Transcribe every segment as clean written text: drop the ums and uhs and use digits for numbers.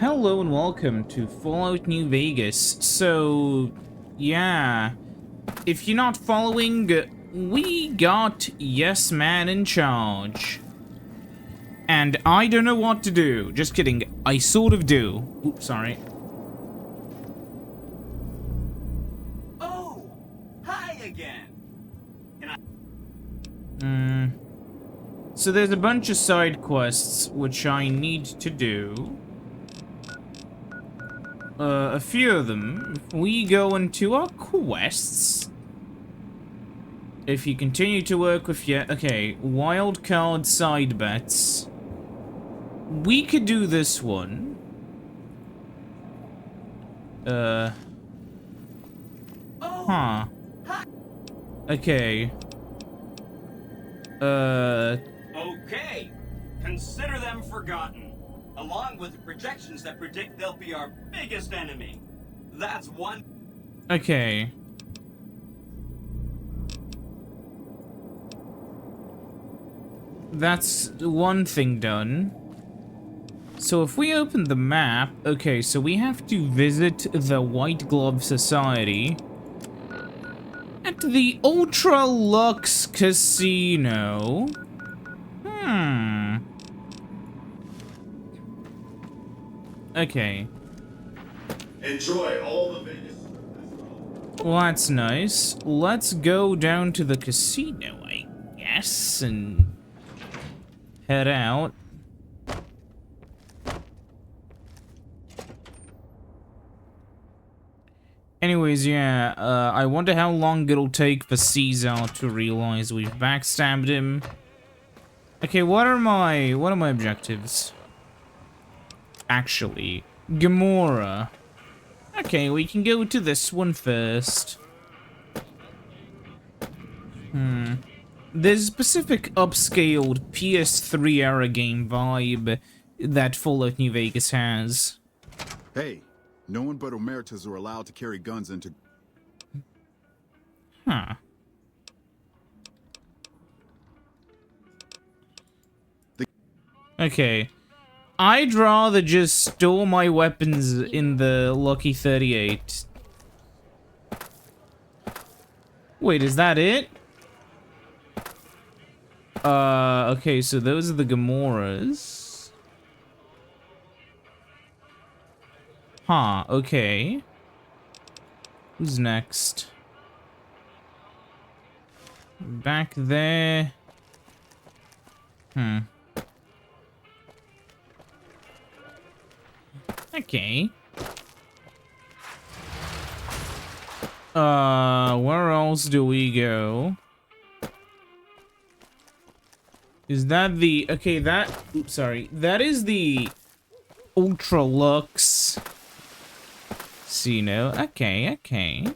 Hello and welcome to Fallout New Vegas. So, yeah, if you're not following, we got Yes Man in charge. And I don't know what to do. Just kidding, I sort of do. Oops, sorry. Oh, hi again. So there's a bunch of side quests which I need to do. A few of them. If we go into our quests. If you continue to work with okay, wildcard side bets. We could do this one. Oh, Huh. hi. Okay. Okay. Consider them forgotten, along with the projections that predict they'll be our biggest enemy. That's one. Okay. That's one thing done. So if we open the map, okay, so we have to visit the White Glove Society at the Ultra Lux Casino. Okay. Enjoy all the Vegas. Well, that's nice. Let's go down to the casino, I guess, and head out. Anyways, yeah, I wonder how long it'll take for Caesar to realize we've backstabbed him. Okay, what are my objectives? Actually, Gamora. Okay, we can go to this one first. There's a specific upscaled PS3 era game vibe that Fallout New Vegas has. Hey, no one but Omertas are allowed to carry guns into... Huh. Okay. I'd rather just store my weapons in the Lucky 38. Wait, is that it? Okay, so those are the Gamoras. Huh, okay. Who's next? Back there. Okay. Where else do we go? Is that the... Okay, that... Oops, sorry. That is the Ultra Lux Casino. Okay, okay.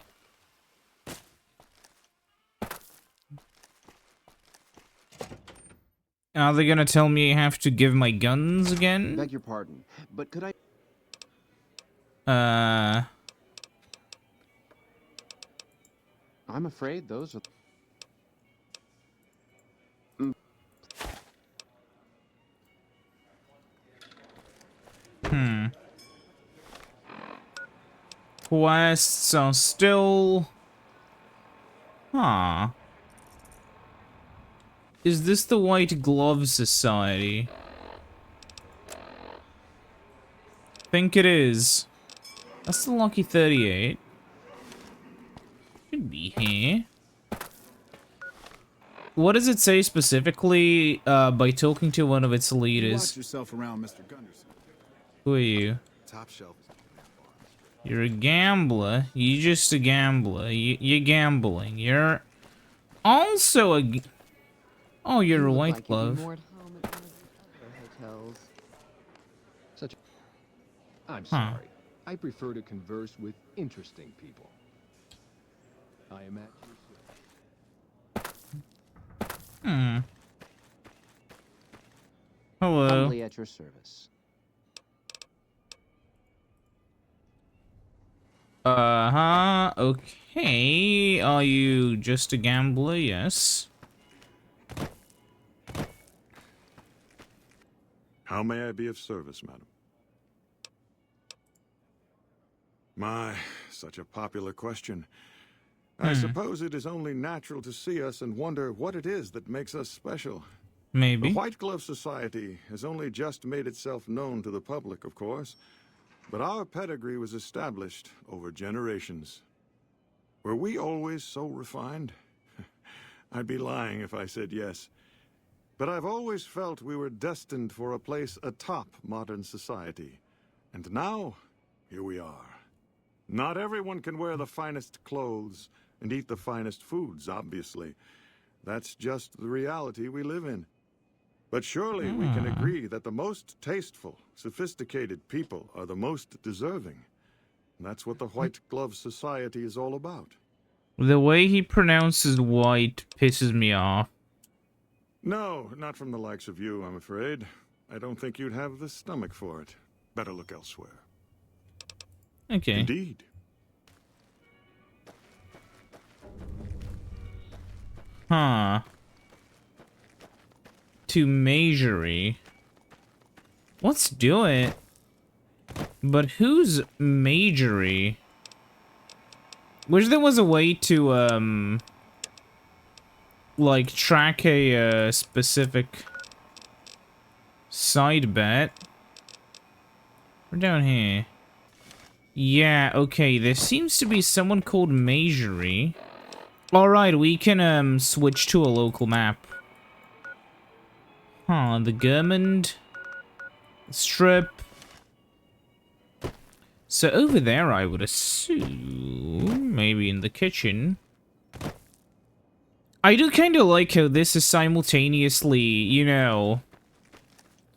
Are they gonna tell me I have to give my guns again? Beg your pardon, but could I... I'm afraid those are... Quests are still... Huh. Is this the White Glove Society? Think it is. That's the Lucky 38. Could be here. What does it say specifically by talking to one of its leaders? Watch yourself around, Mr. Gunderson. Who are you? Top shelf. You're a gambler. You're just a gambler. You're gambling. You're also a... Oh, you're a White Glove. I'm sorry. I prefer to converse with interesting people. I am at your service. Hello. Humbly at your service. Okay. Are you just a gambler? Yes. How may I be of service, madam? My, such a popular question. I suppose it is only natural to see us and wonder what it is that makes us special. The Maybe. White Glove Society has only just made itself known to the public, of course, but our pedigree was established over generations. Were we always so refined? I'd be lying if I said yes. But I've always felt we were destined for a place atop modern society. And now, here we are. Not everyone can wear the finest clothes and eat the finest foods, obviously. That's just the reality we live in. But surely we can agree that the most tasteful, sophisticated people are the most deserving. And that's what the White Glove Society is all about. The way he pronounces white pisses me off. No, not from the likes of you, I'm afraid. I don't think you'd have the stomach for it. Better look elsewhere. Okay. Indeed. Huh. To Majory. Let's do it. But who's Majory? Wish there was a way to, like, track a, specific side bet. We're down here. Yeah, okay, there seems to be someone called Majory. Alright, we can, switch to a local map. Huh, the Gurmund Strip. So over there, I would assume, maybe in the kitchen. I do kind of like how this is simultaneously, you know,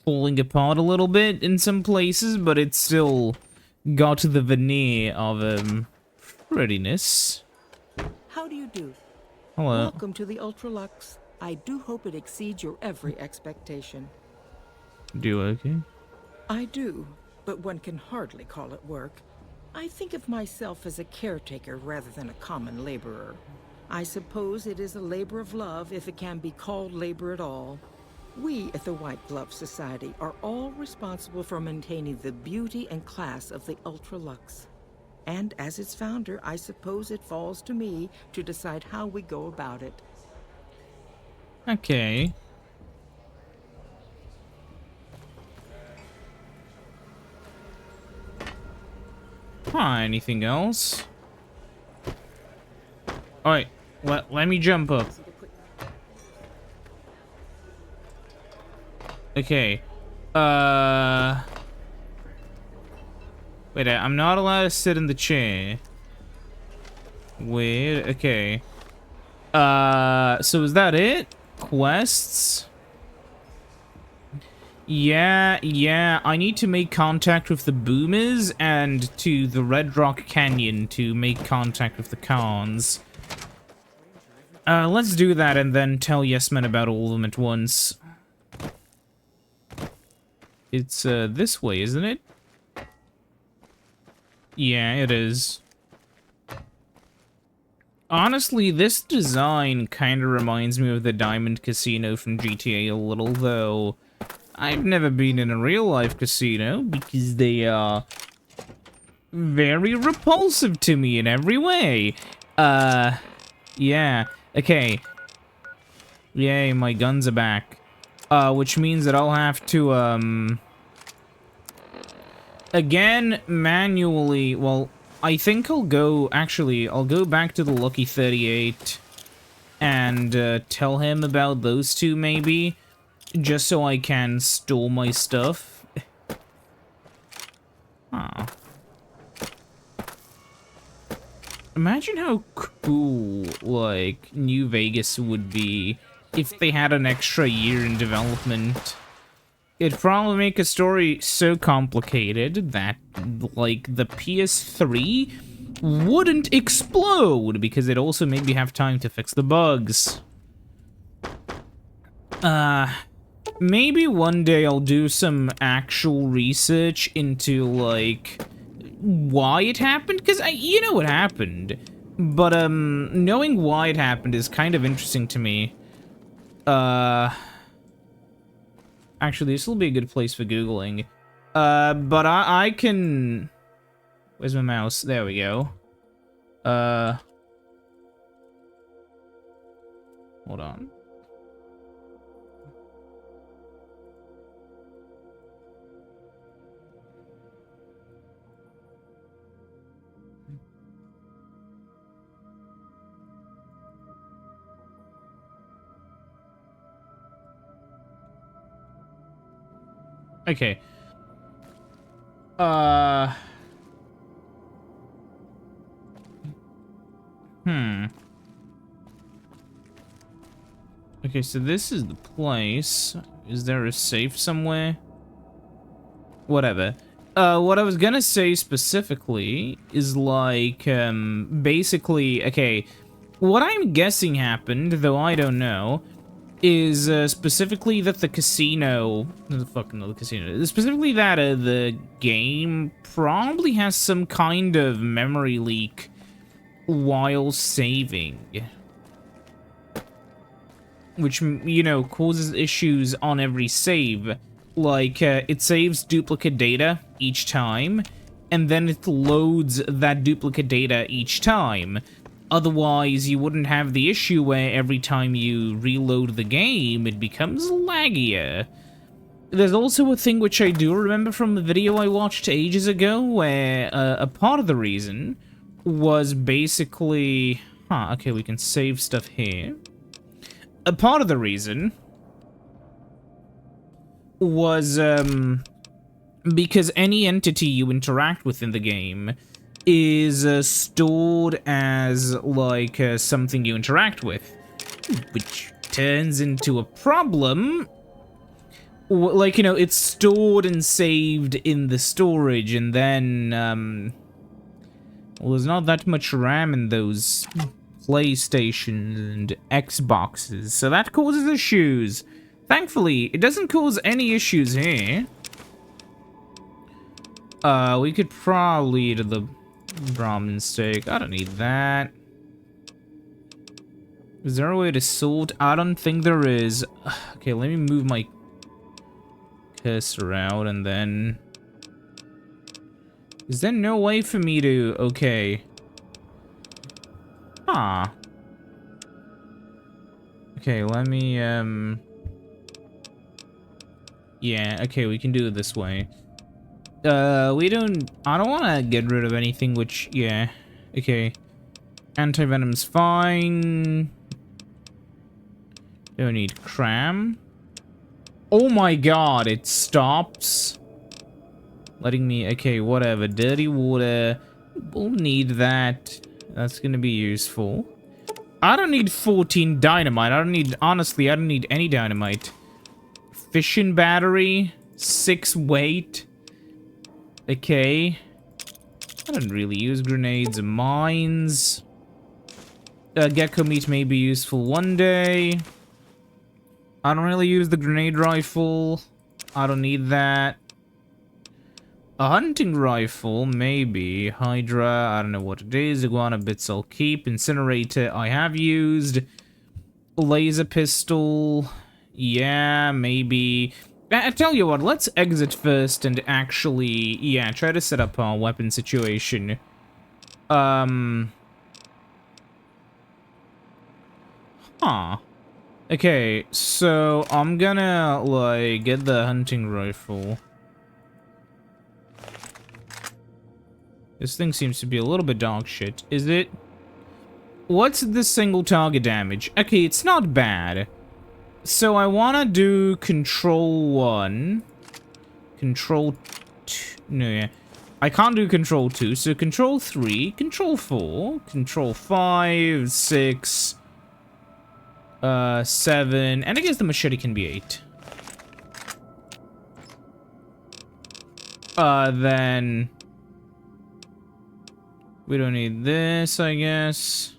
falling apart a little bit in some places, but it's still got the veneer of, prettiness. How do you do? Hello. Welcome to the Ultralux. I do hope it exceeds your every expectation. Do okay? I do, but one can hardly call it work. I think of myself as a caretaker rather than a common laborer. I suppose it is a labor of love if it can be called labor at all. We at the White Glove Society are all responsible for maintaining the beauty and class of the Ultralux. And as its founder, I suppose it falls to me to decide how we go about it. Okay. Anything else? Alright, let me jump up. Okay. Wait, I'm not allowed to sit in the chair. Weird, okay. So is that it? Quests? Yeah, I need to make contact with the Boomers and to the Red Rock Canyon to make contact with the Khans. Let's do that and then tell Yes Men about all of them at once. It's, this way, isn't it? Yeah, it is. Honestly, this design kind of reminds me of the Diamond Casino from GTA a little, though I've never been in a real-life casino because they are very repulsive to me in every way. Yeah. Okay. Yay, my guns are back. Which means that I'll have to, again, manually, well, I think I'll go back to the Lucky 38 and, tell him about those two, maybe, just so I can store my stuff. Huh. Imagine how cool, like, New Vegas would be if they had an extra year in development. It'd probably make a story so complicated that, like, the PS3 wouldn't explode, because it'd also maybe have time to fix the bugs. Maybe one day I'll do some actual research into, like, why it happened, because you know what happened. But, knowing why it happened is kind of interesting to me. Actually, this will be a good place for Googling. But I can Where's my mouse? There we go. Hold on. Okay. Okay, so this is the place. Is there a safe somewhere? Whatever. What I was gonna say specifically is like, basically, okay, what I'm guessing happened, though I don't know, is specifically that the casino, specifically that the game probably has some kind of memory leak while saving, which, you know, causes issues on every save. Like, it saves duplicate data each time, and then it loads that duplicate data each time. Otherwise, you wouldn't have the issue where every time you reload the game, it becomes laggier. There's also a thing which I do remember from a video I watched ages ago, where a part of the reason was basically... okay, we can save stuff here. A part of the reason was, because any entity you interact with in the game is stored as, like, something you interact with, which turns into a problem. Like, you know, it's stored and saved in the storage, and then, well, there's not that much RAM in those PlayStations and Xboxes, so that causes issues. Thankfully, it doesn't cause any issues here. We could probably eat the Brahmin steak. I don't need that. Is there a way to sort? I don't think there is. Okay, let me move my cursor out and then... Is there no way for me to... Okay. Okay, let me, yeah, okay, we can do it this way. I don't want to get rid of anything which, yeah, okay. Anti-venom's fine. Don't need cram. Oh my god, it stops. Letting me, okay, whatever. Dirty water. We'll need that. That's gonna be useful. I don't need 14 dynamite. Honestly, I don't need any dynamite. Fission battery. 6 weight. Okay. I don't really use grenades and mines. Gecko meat may be useful one day. I don't really use the grenade rifle. I don't need that. A hunting rifle, maybe. Hydra, I don't know what it is. Iguana bits I'll keep. Incinerator, I have used. Laser pistol, yeah, maybe. I tell you what, let's exit first and actually, yeah, try to set up our weapon situation. Okay, so I'm gonna, like, get the hunting rifle. This thing seems to be a little bit dog shit. Is it? What's the single target damage? Okay, it's not bad. So I wanna do control 1. Control 2. No, yeah. I can't do control 2, so control 3, control 4, control 5, 6, 7, and I guess the machete can be 8. Then... we don't need this, I guess.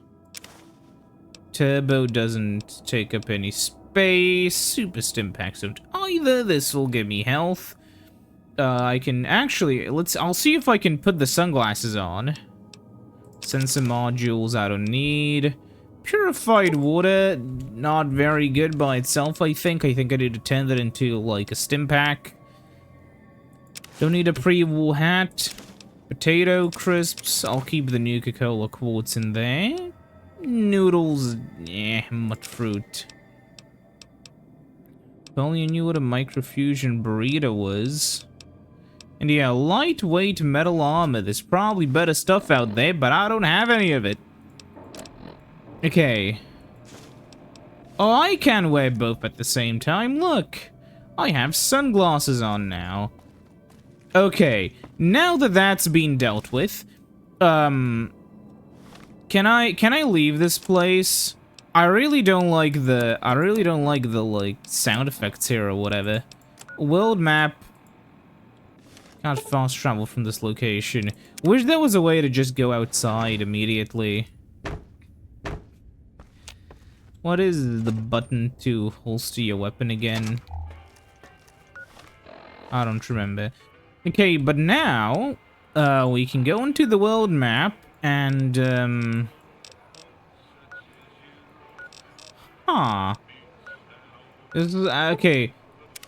Turbo doesn't take up any space. Super stim packs don't either. This will give me health. I can actually... I'll see if I can put the sunglasses on. Sensor modules I don't need. Purified water, not very good by itself, I think. I think I need to turn that into, like, a stim pack. Don't need a pre-war hat. Potato crisps. I'll keep the Nuka-Cola quartz in there. Noodles. Much fruit. If only you knew what a microfusion burrito was. And yeah, lightweight metal armor. There's probably better stuff out there, but I don't have any of it. Okay. Oh, I can wear both at the same time. Look. I have sunglasses on now. Okay. Now that that's been dealt with, can I leave this place? I really don't like the like sound effects here or whatever. World map. Can't fast travel from this location. Wish there was a way to just go outside immediately. What is the button to holster your weapon again? I don't remember. Okay, but now we can go into the world map and This is okay.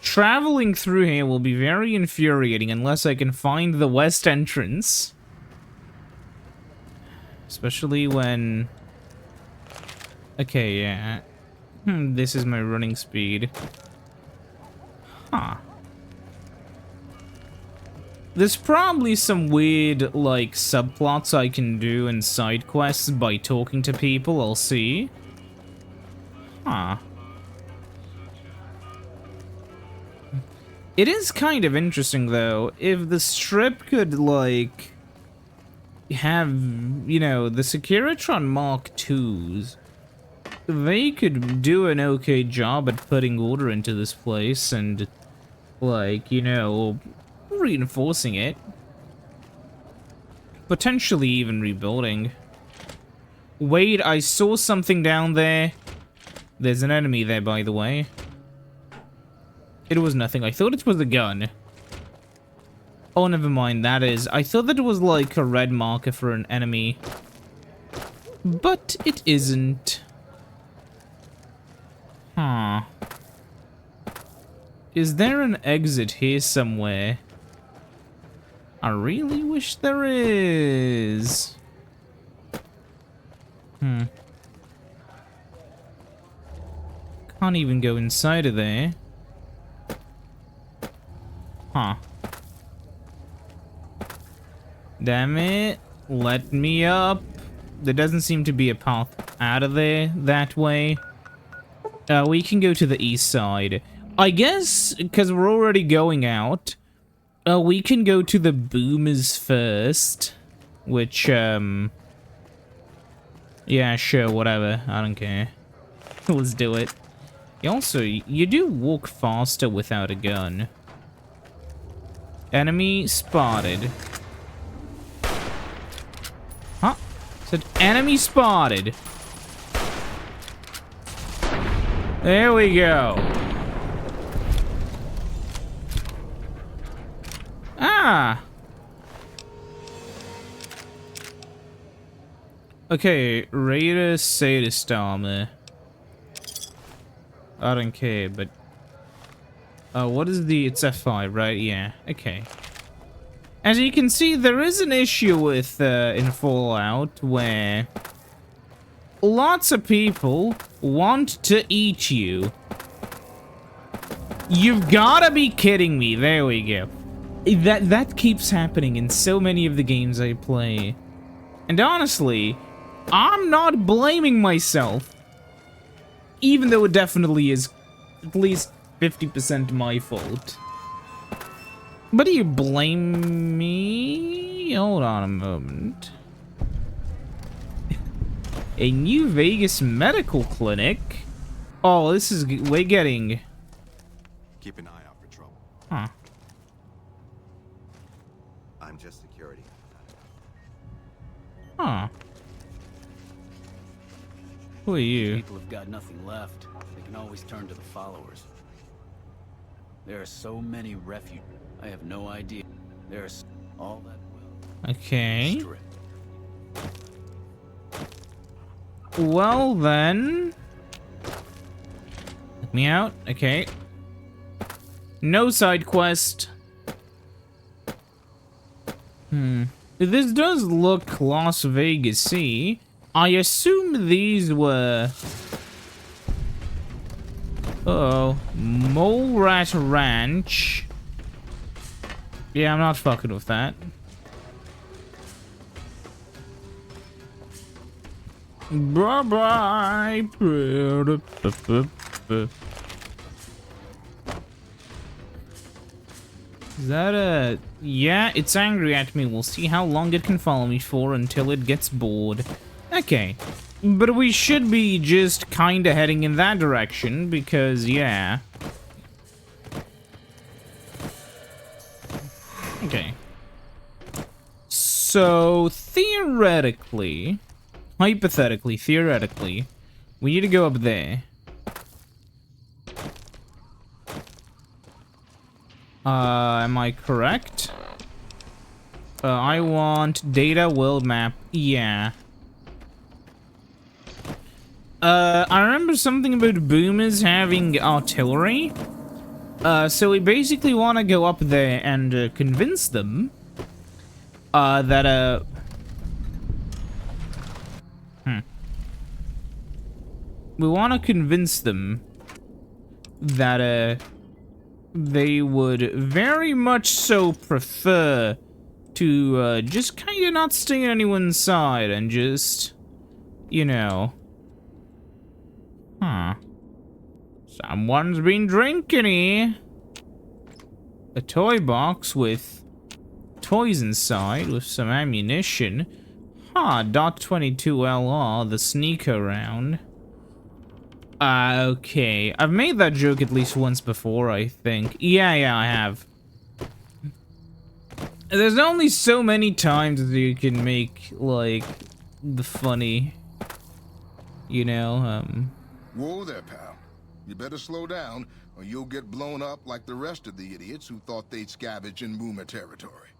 Traveling through here will be very infuriating unless I can find the west entrance. Especially when... Okay, yeah. This is my running speed. There's probably some weird, like, subplots I can do in side quests by talking to people, I'll see. It is kind of interesting, though, if the strip could, like, have, you know, the Securitron Mark IIs. They could do an okay job at putting order into this place and, like, you know, reinforcing it. Potentially even rebuilding. Wait, I saw something down there. There's an enemy there, by the way. It was nothing. I thought it was a gun. Oh, never mind. That is. I thought that it was like a red marker for an enemy. But it isn't. Is there an exit here somewhere? I really wish there is. Can't even go inside of there. Damn it. Let me up. There doesn't seem to be a path out of there that way. We can go to the east side. I guess, because we're already going out, we can go to the boomers first. Which, yeah, sure, whatever. I don't care. Let's do it. Also, you do walk faster without a gun. Enemy spotted. Huh? Said enemy spotted. There we go. Okay, Raider Sadist armor. I don't care, but... what is the... It's F5, right? Yeah, okay. As you can see, there is an issue with, in Fallout, where... lots of people want to eat you. You've gotta be kidding me. There we go. That keeps happening in so many of the games I play. And honestly, I'm not blaming myself. Even though it definitely is at least 50% my fault. But do you blame me? Hold on a moment. A New Vegas medical clinic? Oh, this is... we're getting... Keep an eye out for trouble. I'm just security. Who are you? People have got nothing left. They can always turn to the followers. There are so many refugees. I have no idea. There's all that will. Okay. Strip. Well then. Let me out. Okay. No side quest. This does look Las Vegas-y. I assume these were... Uh-oh. Mole Rat Ranch. Yeah, I'm not fucking with that. Bye-bye. Is that a... Yeah, it's angry at me. We'll see how long it can follow me for until it gets bored. Okay. But we should be just kinda heading in that direction, because, yeah. Okay. So, theoretically... Hypothetically, theoretically, we need to go up there. Am I correct? I want data world map. Yeah. I remember something about boomers having artillery. So we basically want to go up there and convince them that we want to convince them that they would very much so prefer to just kind of not stay on anyone's side and just, you know. Huh. Someone's been drinking here. A toy box with toys inside with some ammunition. Huh, .22 LR, the sneaker round. Okay. I've made that joke at least once before, I think. Yeah, I have. There's only so many times that you can make, like, the funny, you know, Whoa there, pal. You better slow down, or you'll get blown up like the rest of the idiots who thought they'd scavenge in boomer territory.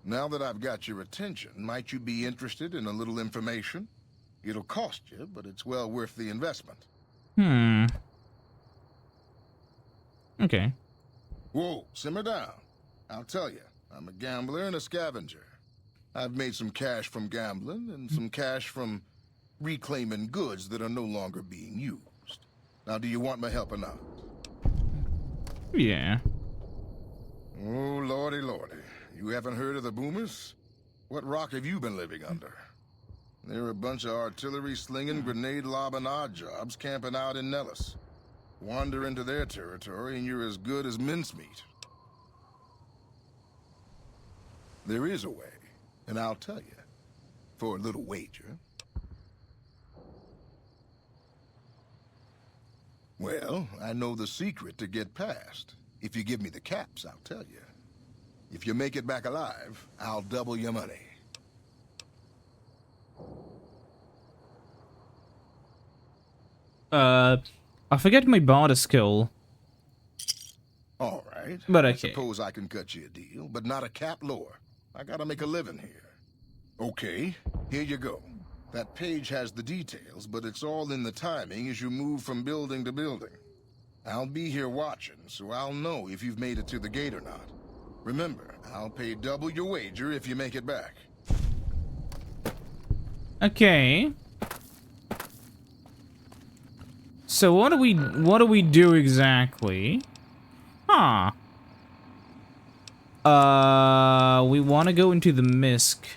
Now that I've got your attention, might you be interested in a little information? It'll cost you, but it's well worth the investment. Okay. Whoa, simmer down. I'll tell you, I'm a gambler and a scavenger. I've made some cash from gambling and some cash from reclaiming goods that are no longer being used. Now, do you want my help or not? Yeah. Oh, lordy, lordy. You haven't heard of the boomers? What rock have you been living under? They're a bunch of artillery-slinging, grenade-lobbing odd jobs camping out in Nellis. Wander into their territory and you're as good as mincemeat. There is a way, and I'll tell you. For a little wager. Well, I know the secret to get past. If you give me the caps, I'll tell you. If you make it back alive, I'll double your money. I forget my barter skill. All right. But okay. I suppose I can cut you a deal, but not a cap lower. I gotta make a living here. Okay, here you go. That page has the details, but it's all in the timing as you move from building to building. I'll be here watching, so I'll know if you've made it to the gate or not. Remember, I'll pay double your wager if you make it back. Okay. So what do we do exactly? Huh. We want to go into the MISC.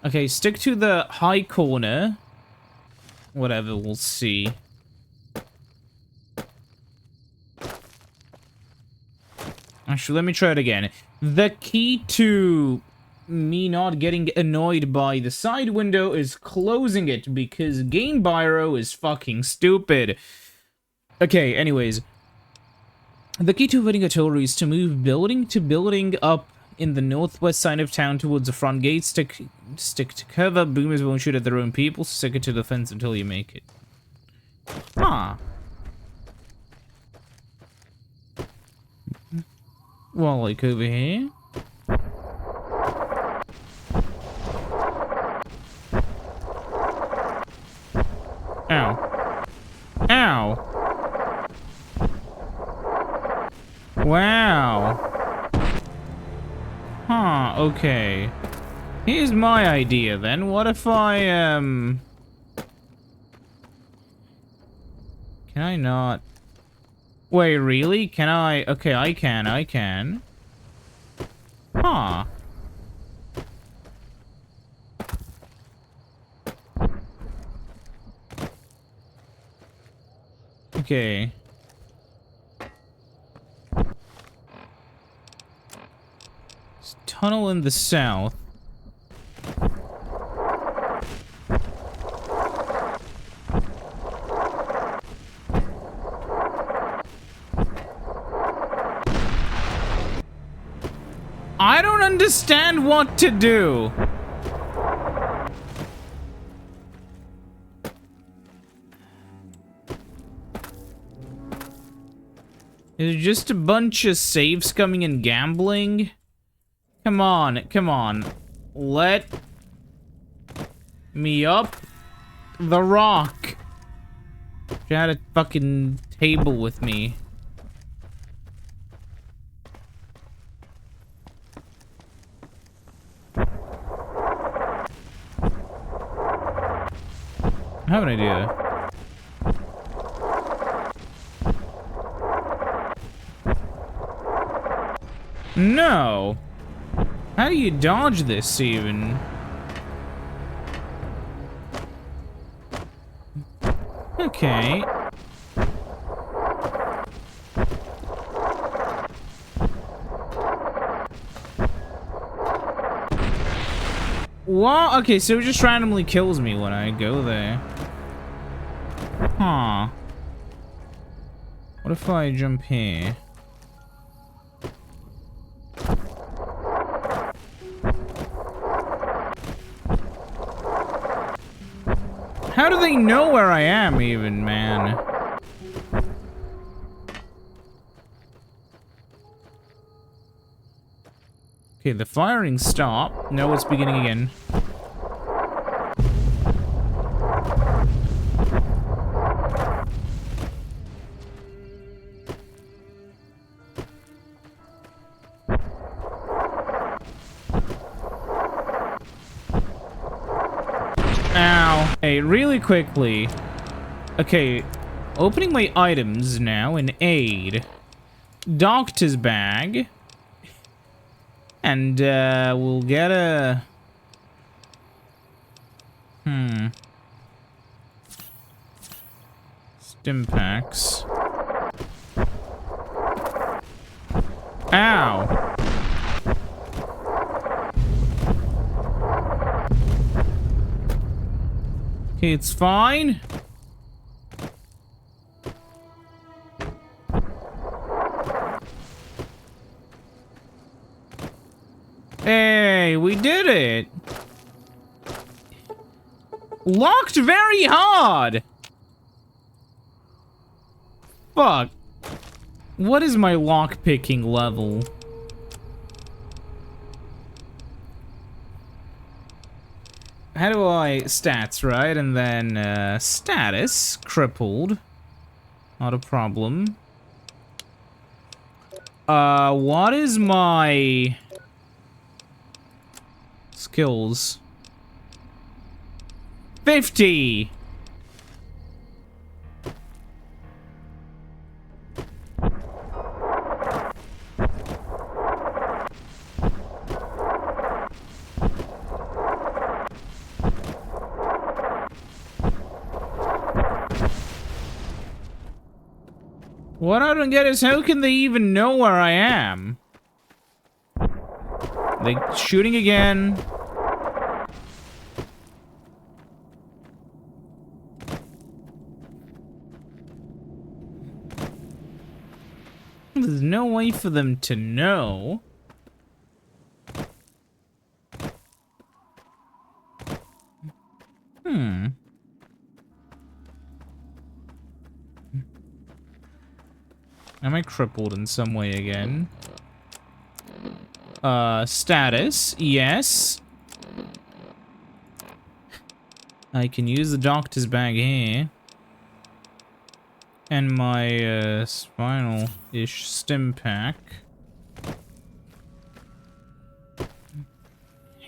Okay, stick to the high corner. Whatever, we'll see. Actually, let me try it again. The key to me not getting annoyed by the side window is closing it because Game Biro is fucking stupid. Okay, anyways. The key to avoiding artillery is to move building to building up in the northwest side of town towards the front gate. Stick to cover. Boomers won't shoot at their own people. Stick it to the fence until you make it. Huh. Well, like over here. Ow. Ow. Wow. Huh, okay. Here's my idea then. What if I, Can I not? Wait, really? Can I? Okay, I can. Huh. Okay. This tunnel in the south. I don't understand what to do. Is it just a bunch of saves coming and gambling? Come on, come on. Let me up the rock. I had a fucking table with me. I have an idea. No! How do you dodge this, even? Okay. What? Okay, so it just randomly kills me when I go there. Huh. What if I jump here? How do they know where I am even, man? Okay, the firing stopped. No, it's beginning again. Ow. Hey, really quickly. Okay, opening my items now in aid. Doctor's bag. And, we'll get a... Stim packs. Ow! Okay, it's fine. Hey, we did it! Locked very hard! Fuck. What is my lock-picking level? How do I... Stats, right? And then, status. Crippled. Not a problem. What is my... skills? 50! What I don't get is how can they even know where I am? They shooting again. There's no way for them to know. Am I crippled in some way again? Status, yes. I can use the doctor's bag here. And my, spinal-ish stim pack.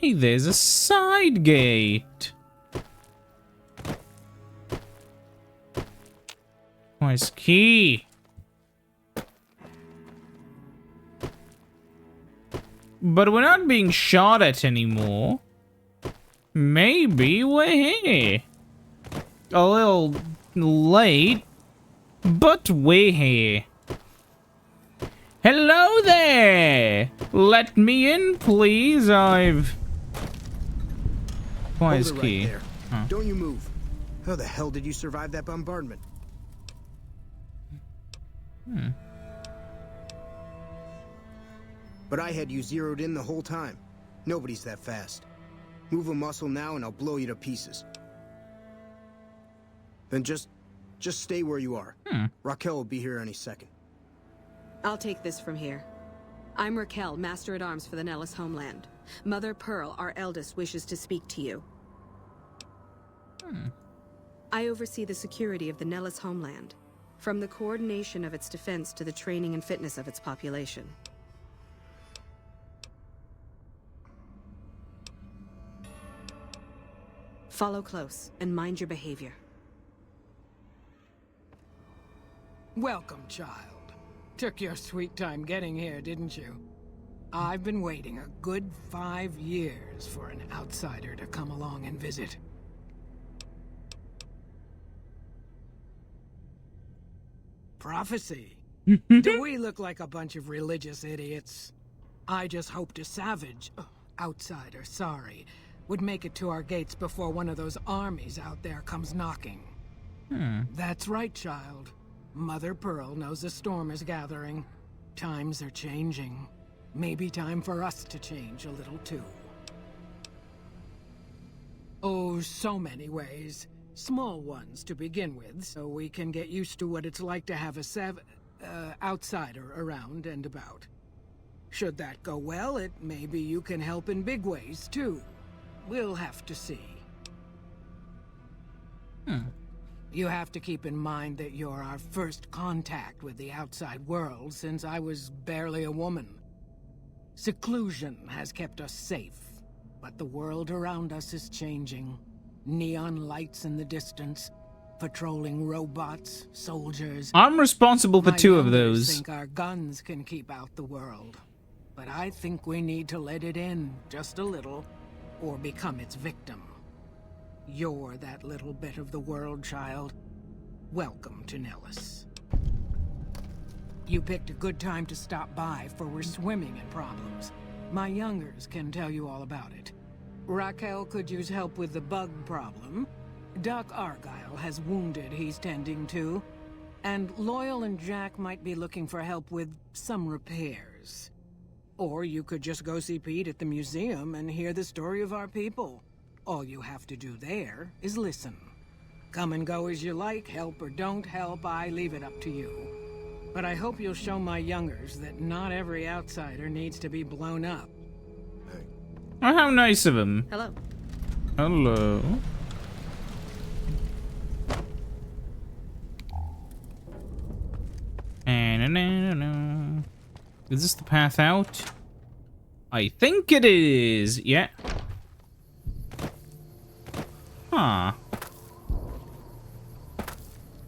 Hey, there's a side gate. Where's key? But we're not being shot at anymore. Maybe we're here. A little late, but we're here. Hello there! Let me in, please. Where's Hold it key? right there. Huh. Don't you move. How the hell did you survive that bombardment? But I had you zeroed in the whole time. Nobody's that fast. Move a muscle now and I'll blow you to pieces. Then just stay where you are. Raquel will be here any second. I'll take this from here. I'm Raquel, Master-at-Arms for the Nellis homeland. Mother Pearl, our eldest, wishes to speak to you. I oversee the security of the Nellis homeland, from the coordination of its defense to the training and fitness of its population. Follow close and mind your behavior. Welcome, child. Took your sweet time getting here, didn't you? I've been waiting a good 5 years for an outsider to come along and visit. Prophecy. Do we look like a bunch of religious idiots? I just hoped a savage, outsider, sorry, would make it to our gates before one of those armies out there comes knocking. That's right, child. Mother Pearl knows a storm is gathering. Times are changing. Maybe time for us to change a little too. Oh, so many ways. Small ones to begin with, so we can get used to what it's like to have a outsider around and about. Should that go well, maybe you can help in big ways too. We'll have to see. You have to keep in mind that you're our first contact with the outside world since I was barely a woman. Seclusion has kept us safe, but the world around us is changing. Neon lights in the distance, patrolling robots, soldiers. I'm responsible for 2 of My those. youngers think our guns can keep out the world, but I think we need to let it in just a little, or become its victim. You're that little bit of the world, child. Welcome to Nellis. You picked a good time to stop by, for we're swimming in problems. My youngers can tell you all about it. Raquel could use help with the bug problem. Doc Argyle has wounded he's tending to. And Loyal and Jack might be looking for help with some repairs. Or you could just go see Pete at the museum and hear the story of our people. All you have to do there is listen. Come and go as you like, help or don't help, I leave it up to you. But I hope you'll show my youngers that not every outsider needs to be blown up. Oh, how nice of him. Hello. Hello. Is this the path out? I think it is. Yeah. Huh.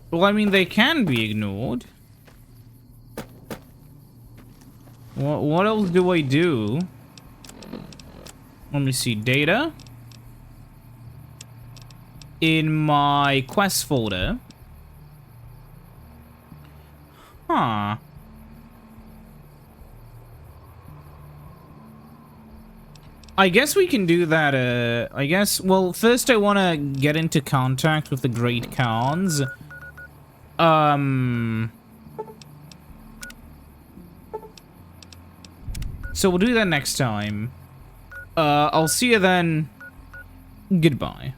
Well, I mean, they can be ignored. What else do I do? Let me see. Data. In my quest folder. Huh. I guess we can do that, I guess, well, first I want to get into contact with the Great Khans. So we'll do that next time. I'll see you then. Goodbye.